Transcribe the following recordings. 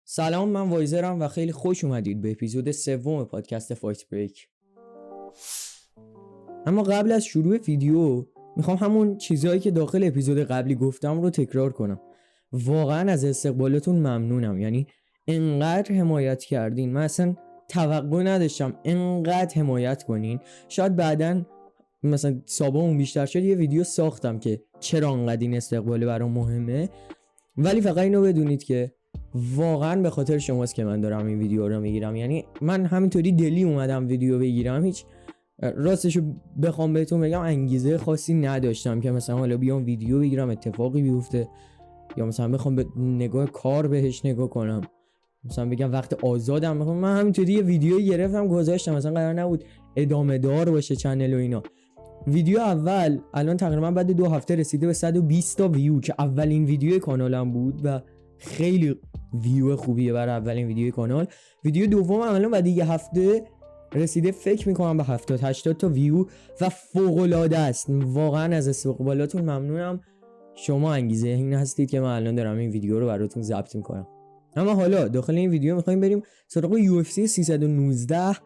سلام، من وایزرم و خیلی خوش اومدید به اپیزود سوم پادکست فایت بریک. اما قبل از شروع ویدیو میخوام همون چیزهایی که داخل اپیزود قبلی گفتم رو تکرار کنم. واقعا از استقبالتون ممنونم، یعنی انقدر حمایت کردین، من اصلا توقع نداشتم انقدر حمایت کنین. شاید بعدن مثلا سابقمون بیشتر شد یه ویدیو ساختم که چرا انقدر این استقبال برام مهمه، ولی فقط اینو بدونید که واقعا به خاطر شماست که من دارم این ویدیو رو میگیرم. یعنی من همینطوری دلی اومدم ویدیو بگیرم، هیچ راستشو بخوام بهتون بگم انگیزه خاصی نداشتم که مثلا حالا بیام ویدیو بگیرم اتفاقی بیفته، یا مثلا بخوام به نگاه کار بهش نگاه کنم، مثلا بگم وقت آزادم بخوام. من همینطوری یه ویدیو گرفتم گذاشتم، مثلا قرار نبود ادامه دار باشه چنل و اینا. ویدیو اول الان تقریبا بعد 2 هفته رسیده به 120 تا ویو که اولین ویدیو کانالم بود و خیلی ویو خوبیه برای اولین ویدیو کانال. ویدیو دوم الان بعد یه هفته رسیده فکر میکنم به 70-80 تا ویو و فوق العاده است. واقعا از استقبالاتون ممنونم، شما انگیزه این هستید که من الان دارم این ویدیو رو براتون ضبط میکنم. اما حالا داخل این ویدیو میخوایم بریم سراغ UFC 319.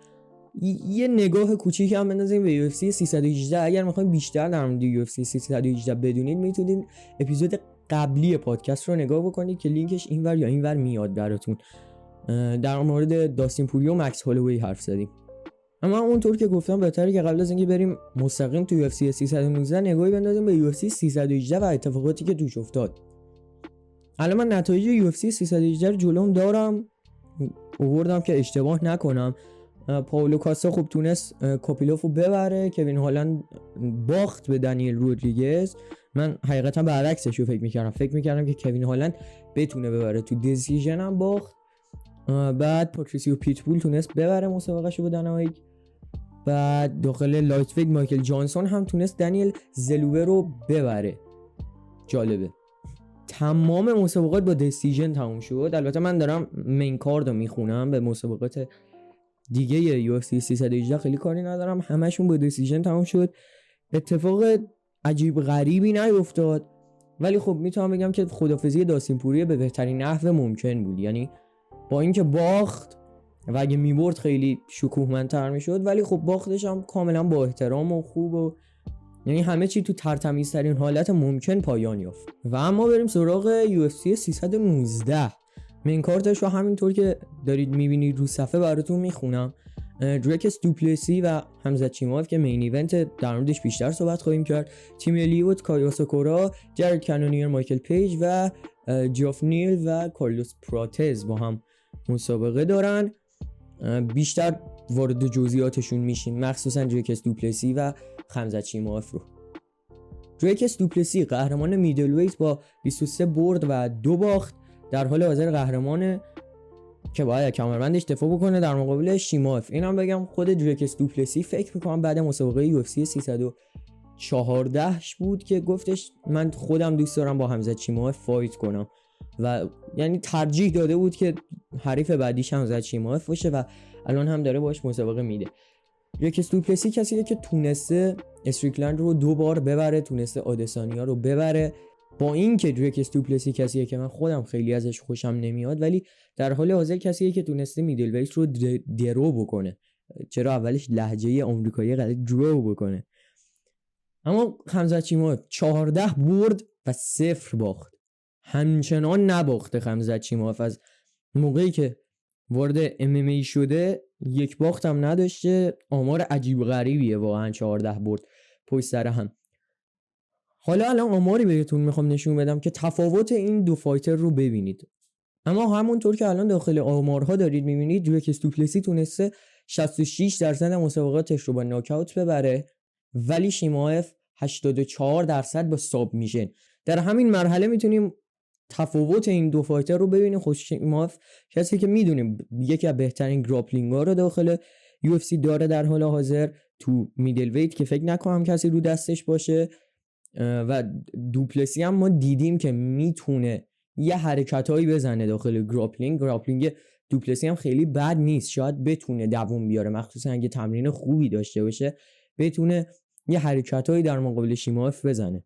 یه نگاه کوچیک هم بندازیم به UFC 318. اگر میخوایم بیشتر در مورد UFC 318 بدونید میتونید اپیزود قبلی پادکست رو نگاه بکنید که لینکش اینور یا اینور میاد براتون. در مورد داستین پوری و مکس هالووی حرف زدیم. اما اونطور که گفتم بهتره که قبل از اینکه بریم مستقیم تو UFC 319 نگاهی بندازیم به UFC 318 و اتفاقاتی که توش افتاد. الان من نتایج UFC 318 رو جلوم دارم، آوردم که اشتباه نکنم. پائولو کاستا خوب تونست کوپیلوف رو ببره، کوین هالند باخت به دنیل رودریگز. من حقیقتا برعکسش رو فکر میکردم که کوین هالند بتونه ببره، تو دیسیژن هم باخت. بعد پاتریسیو پیتبول تونست ببره مسابقهشو با دنایک. بعد داخل لایت ویت مایکل جانسون هم تونست دنیل زلوبه رو ببره. جالبه تمام مسابقات با دیسیژن تموم شد. البته من دارم مین کارد رو میخونم، به مسابقات دیگه UFC 318 خیلی کاری ندارم، همشون با دیسیژن تموم شد. اتفاق عجیب غریبی نیفتاد، ولی خب میتونم بگم که خدافظی داستین پوری به بهترین نحو ممکن بود. یعنی با اینکه باخت و اگه میبرد خیلی شکوهمندتر میشد، ولی خب باختش هم کاملا با احترام و خوب و یعنی همه چی تو ترتمیزترین حالت ممکن پایان یافت. و اما بریم سراغ UFC 319. مین کارتش رو همینطور که دارید میبینید رو صفحه براتون میخونم. دریکس دوپلسی و حمزه چیماف که مین ایونت، در موردش بیشتر صحبت خواهیم کرد. تیم الیوت، کایا ساکورا، جرد کانونیر، مایکل پیج و جاف نیل و کارلوس پراتز با هم مسابقه دارن. بیشتر وارد جزئیاتشون میشیم، مخصوصا دریکس دوپلسی و حمزه چیماف رو. دریکس دوپلسی قهرمان میدل ویت با 23 برد و 2 باخت، در حال حاضر قهرمانه که باید کمربندش دفاع بکنه در مقابل شیماف. اینم بگم خود دریکس دوپلسی فکر میکنم بعد مسابقه UFC 314 بود که گفتش من خودم دوست دارم با حمزه چیماف فایت کنم و یعنی ترجیح داده بود که حریف بعدیش حمزه چیماف باشه و الان هم داره باش مسابقه میده. دریکس دوپلسی کسیه که تونسته استریکلند رو 2 بار ببره، تونسته آدسانیا رو ببره. با اینکه دریکس دوپلسی کسیه که من خودم خیلی ازش خوشم نمیاد، ولی در حال حاضر کسیه که تونسته میدل ویت رو درو بکنه. چرا اولش لهجه آمریکایی قراره درو بکنه. اما حمزه چیماف 14 برد و 0 باخت. همچنان نباخته حمزه چیماف از موقعی که وارد MMA شده، 1 باخت هم نداشته. آمار عجیب غریبیه واقعا، 14 برد پشت سر هم. حالا الان آماری بهتون میخوام نشون بدم که تفاوت این دو فایتر رو ببینید. اما همونطور که الان داخل آمارها دارید میبینید، دریکس دوپلسی تونسته 66% مسابقاتش رو با ناکاوت ببره، ولی شیماف 84% با ساب میشن. در همین مرحله میتونیم تفاوت این دو فایتر رو ببینیم. خود شیماف کسی که میدونیم یکی از بهترین گراپلینگ‌ها رو داخل UFC داره در حال حاضر، تو میدل ویت که فکر نکنم کسی رو دستش باشه. و دوپلسی هم ما دیدیم که میتونه یه حرکتایی بزنه داخل گراپلینگ دوپلسی هم خیلی بد نیست، شاید بتونه دووم بیاره، مخصوصا اگه تمرین خوبی داشته باشه بتونه یه حرکتایی در مقابل شیماف بزنه.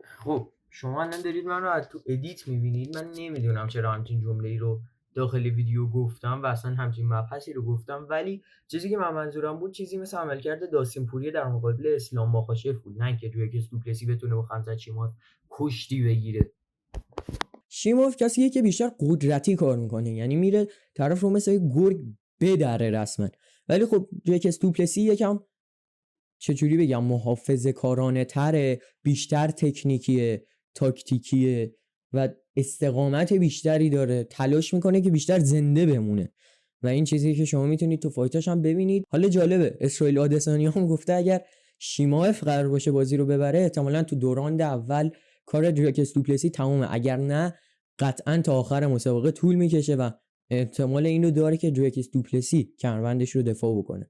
خب شما الان دارید من رو از تو ادیت میبینید، من نمیدونم چرا همچین جمله‌ای رو داخل ویدیو گفتم و اصلا همچین مبحثی رو گفتم، ولی چیزی که من منظورم بود چیزی مثل عملکرد داستین پوریه در مقابل اسلام ماخاشف بود، نه اینکه توی کس دوپلسی بتونه با خمسة شیماف کشتی بگیره. شیماف کسیه که بیشتر قدرتی کار میکنه، یعنی میره طرف رو مثل گرگ بدره رسما، ولی خب جکس دوپلسی یکم چجوری بگم محافظه کارانه تره، بیشتر تکنیکیه، تاکتیکیه و استقامت بیشتری داره، تلاش میکنه که بیشتر زنده بمونه و این چیزی که شما میتونید تو فایتاش هم ببینید. حالا جالبه اسرائیل آدسانی هم گفته اگر شیماف قرار باشه بازی رو ببره احتمالاً تو دوران اول کار جکس دوپلسی تمومه، اگر نه قطعاً تا آخر مسابقه طول میکشه و احتمال اینو داره که جکس دوپلسی کمربندش رو دفاع بکنه.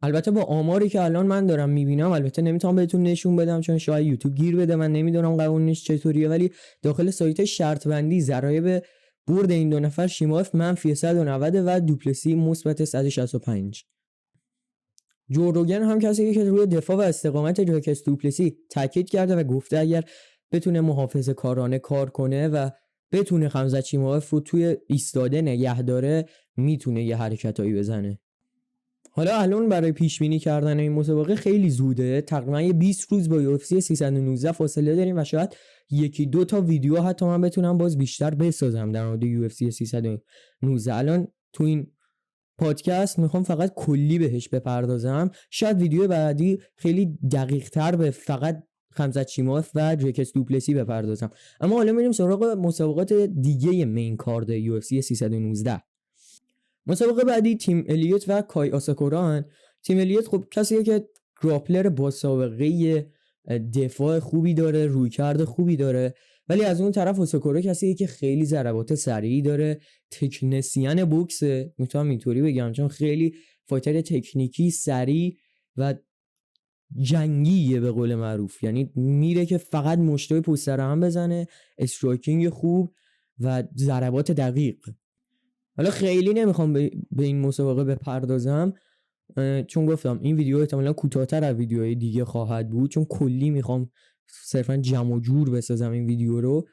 البته با آماری که الان من دارم میبینم، البته نمیتونم بهتون نشون بدم چون شاید یوتیوب گیر بده، من نمیدونم قوانینش چطوریه، ولی داخل سایت شرط بندی ضرایب برد این دو نفر شیماف منفی 190 و دوپلسی مثبت 165. جو روگن هم کسی که روی دفاع و استقامت جکس دوپلسی تاکید کرده و گفته اگر بتونه محافظه کارانه کار کنه و بتونه خمسة شیماف رو توی ایستاده نگه داره میتونه یه حرکتایی بزنه. حالا الان برای پیش بینی کردن این مسابقه خیلی زوده، تقریبا 20 روز با UFC 319 فاصله داریم و شاید یکی دو تا ویدیو حتی من بتونم باز بیشتر بسازم در مورد UFC 319. الان تو این پادکست میخوام فقط کلی بهش بپردازم، شاید ویدیو بعدی خیلی دقیق تر به فقط خمسة شیماف و جکس دوپلسی بپردازم. اما حالا میریم سراغ مسابقات دیگه مین کارد UFC 319. مسابقه بعدی تیم الیوت و کای آساکوران. تیم الیوت خب کسیه که گراپلر با سابقه دفاع خوبی داره، رویکرد خوبی داره، ولی از اون طرف آساکورا کسیه که خیلی ضربات سریعی داره، تکنسین بوکسه، میتونم اینطوری بگم، چون خیلی فایتر تکنیکی، سریع و جنگیه به قول معروف، یعنی میره که فقط مشتای پشت سر هم بزنه، استرایکینگ خوب و ضربات دقیق. حالا خیلی نمیخوام به این مسابقه بپردازم چون گفتم این ویدیو احتمالاً کوتاه‌تر از ویدیوهای دیگه خواهد بود، چون کلی میخوام صرفا جمع و جور بسازم این ویدیو رو.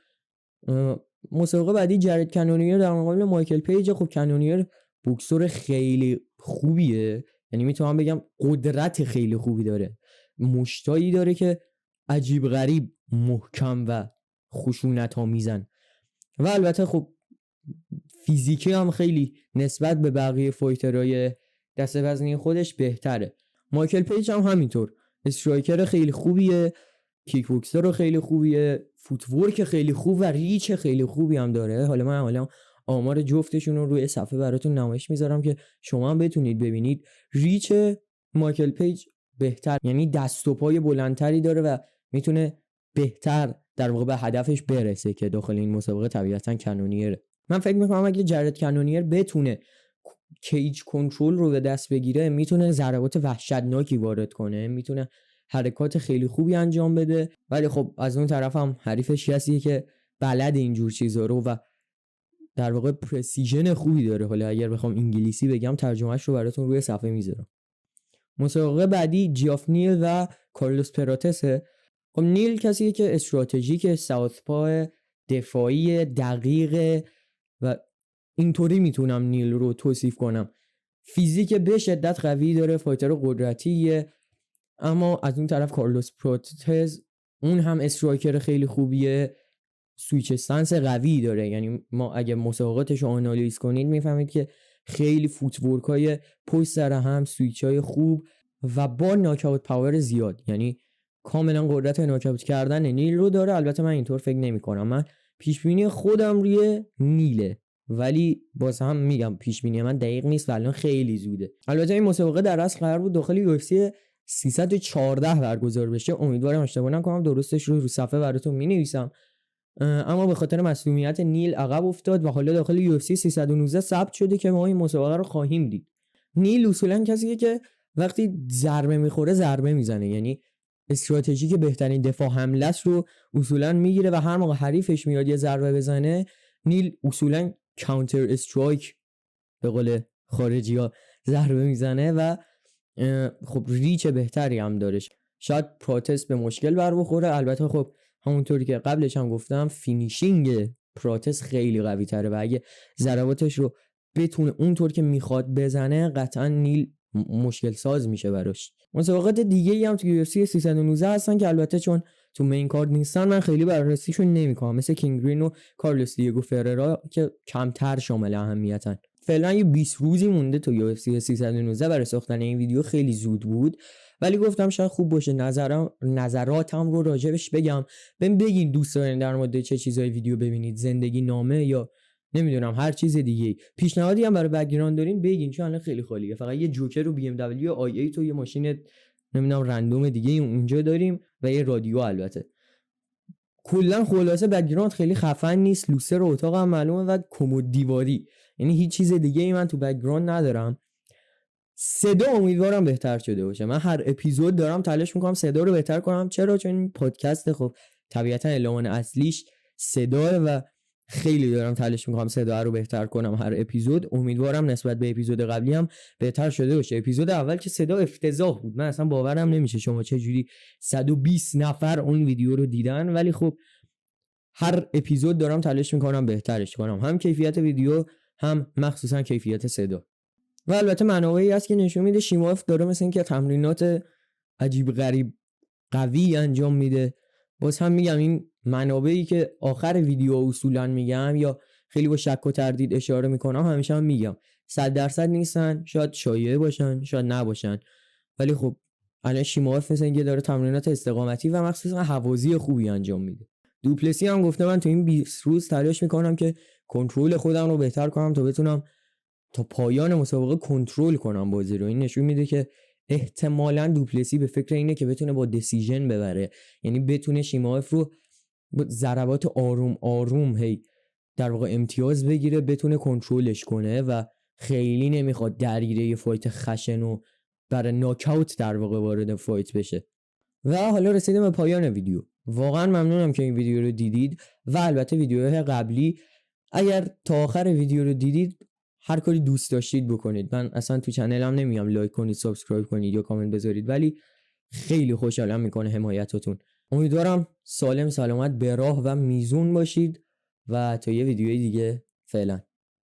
مسابقه بعدی جرد کنونیر در مقابل مایکل پیج. خب کنونیر بوکسور خیلی خوبیه، یعنی میتونم بگم قدرت خیلی خوبی داره، مشتایی داره که عجیب غریب محکم و خشونت آمیزن و البته خب فیزیکی هم خیلی نسبت به بقیه فایترهای دست وزنی خودش بهتره. مایکل پیج هم همینطور، استرایکر خیلی خوبیه، کیک بوکسر خیلی خوبیه، فوتورک خیلی خوب و ریچ خیلی خوبی هم داره. حالا من آمار جفتشون رو روی صفحه براتون نمایش میذارم که شما هم بتونید ببینید. ریچ مایکل پیج بهتر، یعنی دست و پای بلندتری داره و میتونه بهتر در واقع به هدفش برسه که داخل این مسابقه طبیعتاً کنونیره. من فکر میکنم اگه جرد کنونیر بتونه کیج کنترل رو به دست بگیره میتونه ضربات وحشتناکی وارد کنه، میتونه حرکات خیلی خوبی انجام بده، ولی خب از اون طرف هم حریفش کسیه که بلد اینجور چیزا رو و در واقع پرسیژن خوبی داره. حالا اگر بخوام انگلیسی بگم ترجمهش رو براتون روی صفحه میذارم. مسابقه بعدی جیاف نیل و کارلوس پراتسه. خب نیل کسیه که استراتژیک، ساوثپا، دفاعی، دقیق و اینطوری میتونم نیل رو توصیف کنم. فیزیک به شدت قوی داره، فایتر قدرتیه، اما از اون طرف کارلوس پراتس اون هم استرایکر خیلی خوبیه، سویچ استنس قوی داره، یعنی ما اگه مسابقاتش رو آنالیز کنید میفهمید که خیلی فوتورک های پشت سر هم، سویچ های خوب و با ناکاوت پاور زیاد، یعنی کاملا قدرت ناکاوت کردن نیل رو داره. البته من اینطور فکر نمی کنم، من پیش بینی خودم روی نیله، ولی باز هم میگم پیش بینی من دقیق نیست و الان خیلی زوده. البته این مسابقه در اصل قرار بود داخل UFC 314 برگزار بشه، امیدوارم اشتباه نکنم، درستش رو صفحه براتون مینویسم، اما به خاطر مسئولیت نیل عقب افتاد و حالا داخل UFC 319 ثبت شده که ما این مسابقه رو خواهیم دید. نیل اصولا کسیه که وقتی ضربه میخوره ضربه میزنه، یعنی استراتژی که بهترین دفاع حمله است رو اصولا میگیره و هر موقع حریفش میاد یه ضربه بزنه نیل اصولا کانتر استرایک به قول خارجی‌ها ضربه میزنه و خب ریچ بهتری هم داره. شاید پروتست به مشکل بر بخوره، البته خب همونطوری که قبلش هم گفتم فینیشینگ پراتس خیلی قوی تره و اگه ضرباتش رو بتونه اونطور که میخواد بزنه قطعا نیل مشکل ساز میشه براش. مسابقات دیگه ای هم تو UFC 319 هستن که البته چون تو مین کارد نیستن من خیلی بررسیشون نمیکنم، مثل کینگ گرین و کارلوس دیگو فررا که کمتر شامل اهمیتن. فعلا یه 20 روزی مونده تو UFC 319. برای ساختن این ویدیو خیلی زود بود، ولی گفتم شاید خوب باشه نظراتم رو راجبش بگم. بگین دوست دارین در مورد چه چیزای ویدیو ببینید، زندگی نامه یا نمیدونم هر چیز دیگه. پیشنهادی هم برای بک‌گراند دارین بگین، چون الان خیلی خالیه. فقط یه جوکر و بی ام دبلیو آی 8 و یه ماشین نمیدونم رندوم دیگه اونجا داریم و یه رادیو. البته کلا خلاصه بک‌گراند خیلی خفن نیست، لوسر اتاق هم معلومه و کمد دیواری، یعنی هیچ چیز دیگه ای من تو بک‌گراند ندارم. صدا امیدوارم بهتر شده باشه. من هر اپیزود دارم تلاش میکنم صدا رو بهتر کنم. چرا؟ چون این پادکست خب طبیعتا المان اصلیش صداه و خیلی دارم تلاش میکنم صدا رو بهتر کنم هر اپیزود. امیدوارم نسبت به اپیزود قبلی هم بهتر شده باشه. اپیزود اول که صدا افتضاح بود، من اصلا باورم نمیشه شما چه جوری 120 نفر اون ویدیو رو دیدن، ولی خب هر اپیزود دارم تلاش میکنم بهترش کنم، هم کیفیت ویدیو هم مخصوصا کیفیت صدا. و البته منابعی هست که نشون میده شیماف داره مثل این که تمرینات عجیب غریب قوی انجام میده. باز هم میگم این منابعی که آخر ویدیو اصولا میگم یا خیلی با شک و تردید اشاره میکنم، همیشه هم میگم 100% نیستن، شاید شایعه باشن شاید نباشن، ولی خب الان شیماف مثل اینکه داره تمرینات استقامتی و مخصوصا هوازی خوبی انجام میده. دوپلسی هم گفته من تو این 20 روز تلاش میکنم که کنترل خودم رو بهتر کنم تا بتونم تا پایان مسابقه کنترل کنم بازی رو. این نشون میده که احتمالاً دوپلسی به فکر اینه که بتونه با دیسیژن ببره، یعنی بتونه شیماف رو با ضربات آروم آروم هی در واقع امتیاز بگیره، بتونه کنترلش کنه و خیلی نمیخواد درگیره یه فایت خشن و برای ناکاوت در واقع وارد فایت بشه. و حالا رسیدیم به پایان ویدیو. واقعا ممنونم که این ویدیو رو دیدید و البته ویدیوهای قبلی اگر تا آخر ویدیو رو دیدید هر کاری دوست داشتید بکنید. من اصلا تو چنلم نمیام لایک کنید، سابسکرایب کنید یا کامنت بذارید، ولی خیلی خوشحالم میکنه حمایتتون. امیدوارم سالم سلامت به راه و میزون باشید و تا یه ویدیوی دیگه فعلا.